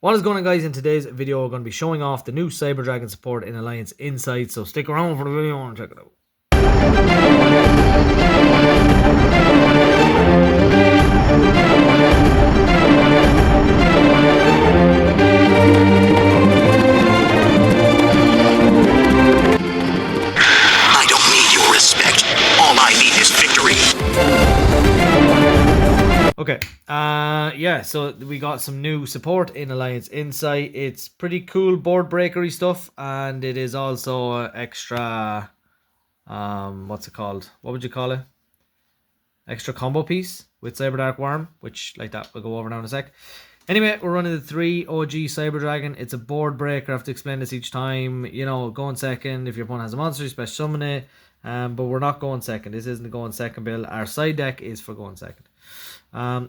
What is going on, guys? In today's video, we're going to be showing off the new Cyber Dragon support in Alliance Insight, so stick around for the video and check it out. I don't need your respect. All I need is victory. Okay, yeah, so we got some new support in Alliance Insight. It's pretty cool board breakery stuff, and it is also extra, what's it called? What would you call it? Extra combo piece with Cyber Dark Worm, which, like that, we'll go over now in a sec. Anyway, we're running the 3 OG Cyber Dragon. It's a board breaker. I have to explain this each time. You know, going second. If your opponent has a monster, you special summon it. But we're not going second. This isn't a going second build. Our side deck is for going second.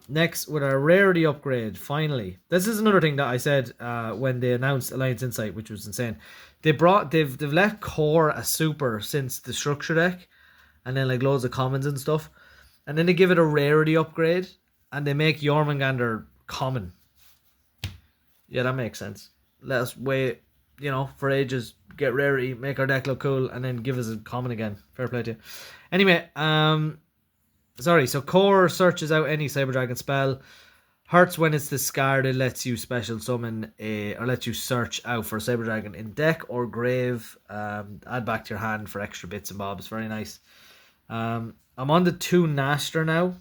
Next, with our rarity upgrade, finally. This is another thing that I said when they announced Alliance Insight, which was insane. They've left core a super since the structure deck, and then like loads of commons and stuff. And then they give it a rarity upgrade, and they make Jormungandr common. Yeah, that makes sense. Let us wait, you know, for ages, get rarity, make our deck look cool, and then give us a common again. Fair play to you. Anyway, sorry, so core searches out any Cyber Dragon spell. Hurts when it's discarded, lets you special summon or lets you search out for a Cyber Dragon in deck or grave. Add back to your hand for extra bits and bobs. Very nice. I'm on the 2 Naster now.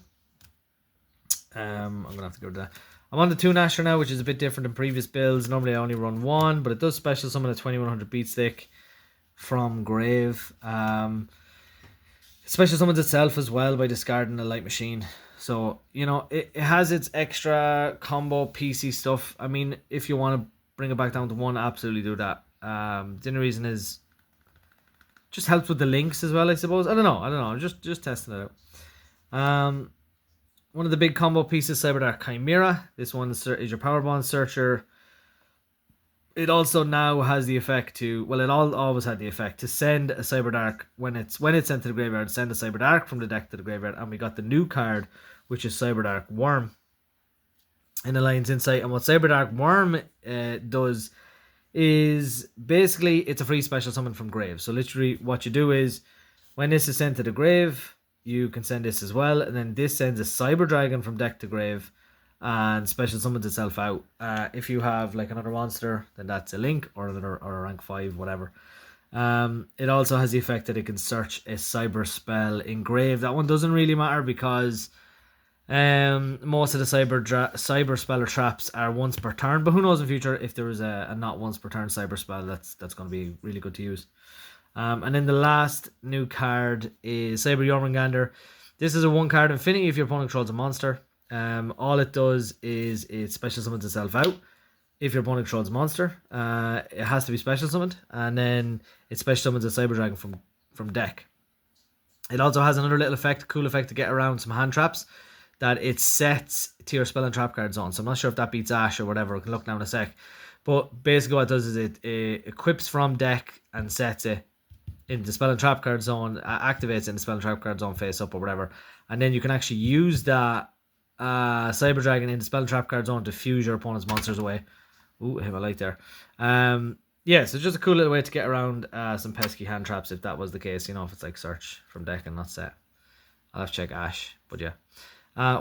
I'm gonna have to go to that. I'm on the 2 Naster now, which is a bit different than previous builds. Normally I only run 1, but it does special summon a 2100 beat stick from grave. It special summons itself as well by discarding a light machine. So, you know, it has its extra combo PC stuff. I mean, if you want to bring it back down to 1, absolutely do that. The only reason is just helps with the links as well, I suppose. I don't know. Just testing it out. One of the big combo pieces, Cyber Dark Chimera. This one is your Power Bond Searcher. It also now has the effect to, well, it always had the effect to send a Cyber Dark when it's sent to the graveyard, send a Cyber Dark from the deck to the graveyard. And we got the new card, which is Cyber Dark Worm in Alliance Insight. And what Cyber Dark Worm does is basically it's a free special summon from grave. So literally what you do is when this is sent to the grave, you can send this as well, and then this sends a Cyber Dragon from deck to grave and special summons itself out. If you have like another monster, then that's a link or a rank 5, whatever. It also has the effect that it can search a cyber spell in grave. That one doesn't really matter because most of the cyber spell or traps are once per turn, but who knows in future if there is a not once per turn cyber spell, that's going to be really good to use. And then the last new card is Cyber Jormungandr. This is a 1 card infinity if your opponent controls a monster. All it does is it special summons itself out if your opponent controls a monster. It has to be special summoned, and then it special summons a Cyber Dragon from deck. It also has another little effect, cool effect to get around some hand traps, that it sets to your spell and trap card zone. So I'm not sure if that beats Ash or whatever. We can look now in a sec. But basically what it does is it equips from deck and sets it in the spell and trap card zone, activates it in the spell and trap card zone face up or whatever. And then you can actually use that Cyber Dragon in the spell and trap card zone to fuse your opponent's monsters away. Ooh, I have a light there. Yeah, so just a cool little way to get around some pesky hand traps if that was the case, you know, if it's like search from deck and not set. I'll have to check Ash, but yeah.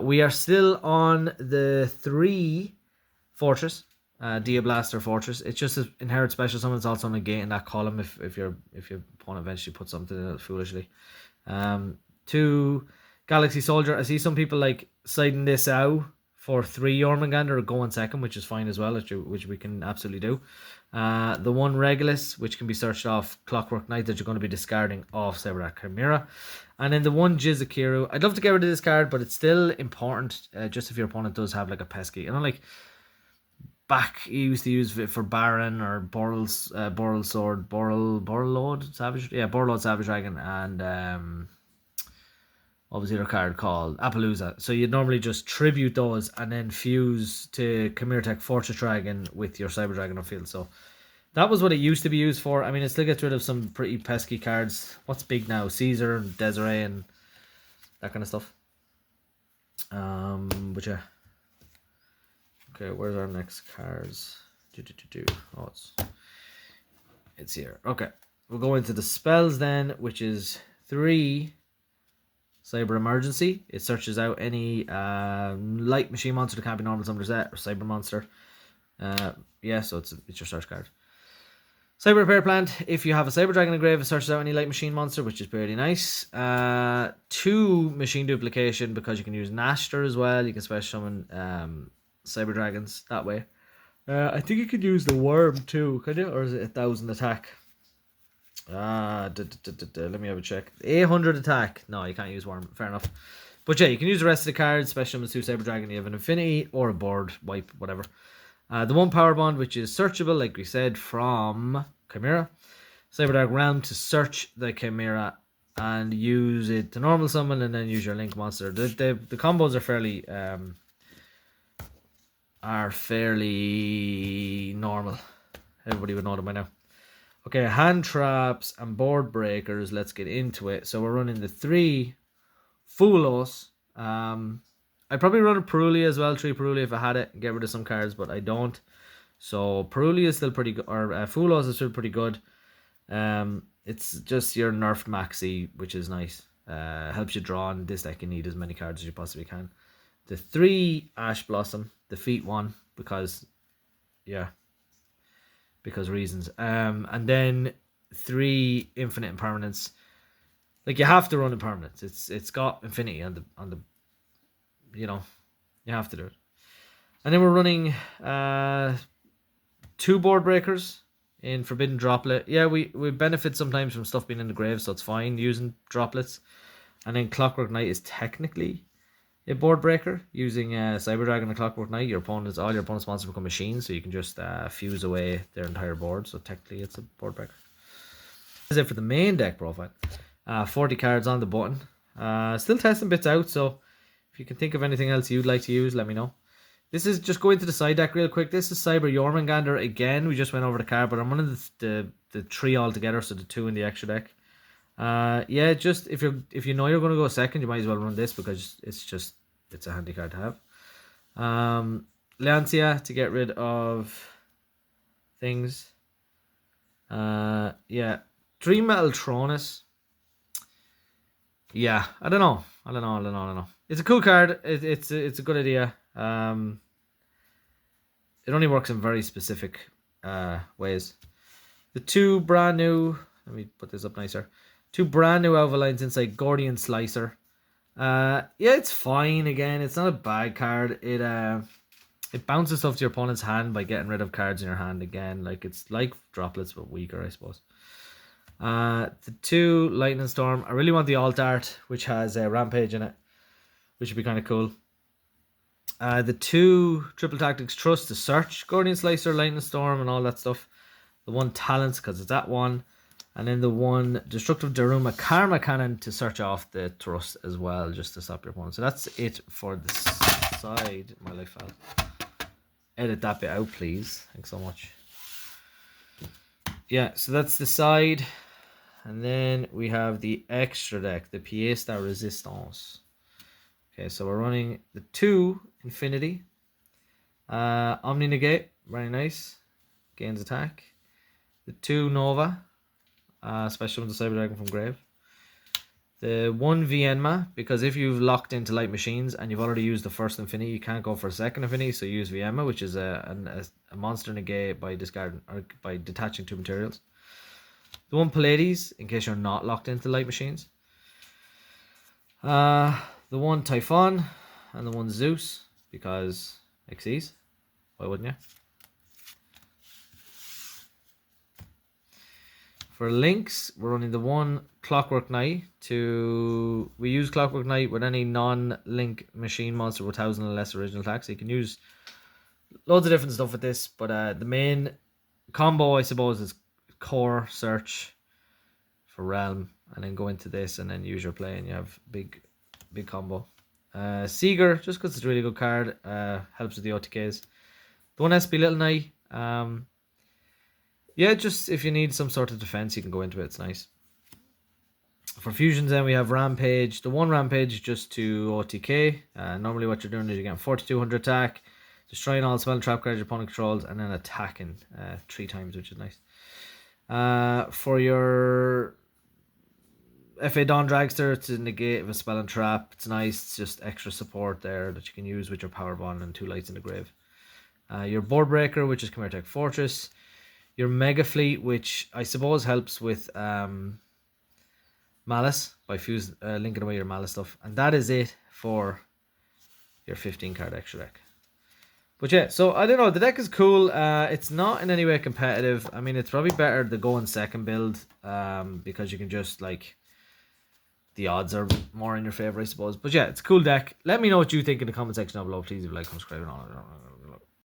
We are still on the 3 Fortress, Dia Blaster Fortress. It's just an inherit special summon. It's also negate in that column if your opponent eventually puts something in it foolishly. 2 Galaxy Soldier. I see some people like siding this out for 3 Jormungandr or going second, which is fine as well, which we can absolutely do. The 1 Regulus, which can be searched off Clockwork Knight that you're going to be discarding off Cyber Dark Chimera. And then the 1 Jizukiru. I'd love to get rid of this card, but it's still important just if your opponent does have like a pesky. You know, like back he used to use it for Baron or Boral Sword, Borrelord Savage. Yeah, Borrelord Savage Dragon, and what was the other card called? Appaloosa. So you'd normally just tribute those and then fuse to Chimera Tech Fortress Dragon with your Cyber Dragon on field. So that was what it used to be used for. I mean, it still gets rid of some pretty pesky cards. What's big now? Caesar and Desiree and that kind of stuff. But yeah. Okay, where's our next cards? Oh, it's here. Okay, we'll go into the spells then, which is 3 Cyber Emergency. It searches out any light machine monster that can't be normal summoned or set, or Cyber Monster. Yeah, so it's your search card. Cyber Repair Plant. If you have a Cyber Dragon in grave, it searches out any light machine monster, which is pretty nice. 2 Machine Duplication, because you can use Nashter as well. You can special summon Cyber Dragons that way. I think you could use the Worm too, could you? Or is it 1,000 attack? Let me have a check. 800 attack. No, you can't use Worm. Fair enough. But yeah, you can use the rest of the cards, special summon 2 Cyber Dragon. You have an Infinity or a board wipe, whatever. The 1 Power Bond, which is searchable, like we said, from Chimera. Cyber Dark Realm to search the Chimera and use it to normal summon, and then use your Link monster. The combos are fairly normal. Everybody would know them by now. Okay, hand traps and board breakers. Let's get into it. So we're running the 3 Fulos. I'd probably run a Perulia as well, 3 Perulia if I had it, and get rid of some cards, but I don't. So Perulia is still pretty good, or Fulos is still pretty good. It's just your nerfed maxi, which is nice. Helps you draw in this deck. You need as many cards as you possibly can. The 3 Ash Blossom, defeat 1 because reasons. And then 3 Infinite Impermanence. Like, you have to run Impermanence. It's got Infinity on the you know, you have to do it. And then we're running 2 board breakers in Forbidden Droplet. Yeah, we benefit sometimes from stuff being in the grave, so it's fine using droplets. And then Clockwork Knight is technically a board breaker. Using Cyber Dragon and Clockwork Knight, all your opponent's monsters become machines, so you can just fuse away their entire board. So technically it's a board breaker. That's it for the main deck profile. 40 cards on the button. Still testing bits out, so if you can think of anything else you'd like to use, let me know. This is just going to the side deck real quick. This is Cyber Jormungandr again. We just went over the card, but I'm running the 3 all together, so the 2 in the extra deck. Yeah, just if you know you're going to go second, you might as well run this because it's a handy card to have. Lancia to get rid of things. Yeah, Dream Metal Tronus. Yeah, I don't know. It's a cool card. It's a good idea. It only works in very specific ways. The 2 brand new. Let me put this up nicer. 2 brand new Alpha Lines inside Gordian Slicer. Yeah, it's fine. Again, it's not a bad card. It bounces stuff to your opponent's hand by getting rid of cards in your hand again. Like, it's like droplets but weaker, I suppose. The 2 Lightning Storm. I really want the alt art, which has a Rampage in it, which would be kind of cool. The 2 Triple Tactics Trust to search Gordian Slicer, Lightning Storm, and all that stuff. The 1 Talents, because it's that one. And then the 1 Destructive Daruma Karma Cannon to search off the Trust as well, just to stop your opponent. So that's it for the side. My life fell. Edit that bit out, please. Thanks so much. Yeah, so that's the side. And then we have the extra deck, the Pièce de Résistance. Okay, so we're running the 2 Infinity. Omni Negate, very nice. Gains attack. The 2 Nova. Special with the Cyber Dragon from grave. The 1 Vienma, because if you've locked into light machines and you've already used the first Infinity, you can't go for a second Infinity, so use Vienma, which is a monster negate by discarding or by detaching 2 materials. The 1 Pallades, in case you're not locked into light machines. The 1 Typhon and the 1 Zeus, because Xyz. Why wouldn't you? For links, we're running the 1 Clockwork Knight to... We use Clockwork Knight with any non-link machine monster with 1,000 or less original attack. So you can use loads of different stuff with this. But the main combo, I suppose, is Core Search for Realm. And then go into this and then use your play and you have big combo. Seeger, just because it's a really good card. Helps with the OTKs. The 1 SP Little Knight. Yeah, just if you need some sort of defense, you can go into it. It's nice. For fusions, then we have Rampage. The 1 Rampage just to OTK. Normally what you're doing is you're getting 4,200 attack, Destroying all spell and trap cards your opponent controls, and then attacking 3 times, which is nice. For your FA Dawn Dragster, to negate a spell and trap, it's nice. It's just extra support there that you can use with your Power Bond and 2 lights in the grave. Your Board Breaker, which is Chimera Tech Fortress. Your Mega Fleet, which I suppose helps with Malice by linking away your Malice stuff. And that is it for your 15 card extra deck. But yeah, so I don't know, the deck is cool. It's not in any way competitive. I mean, it's probably better to go in second build because you can just like, the odds are more in your favor, I suppose. But yeah, it's a cool deck. Let me know what you think in the comment section down below. Please, if you like, subscribe, and all.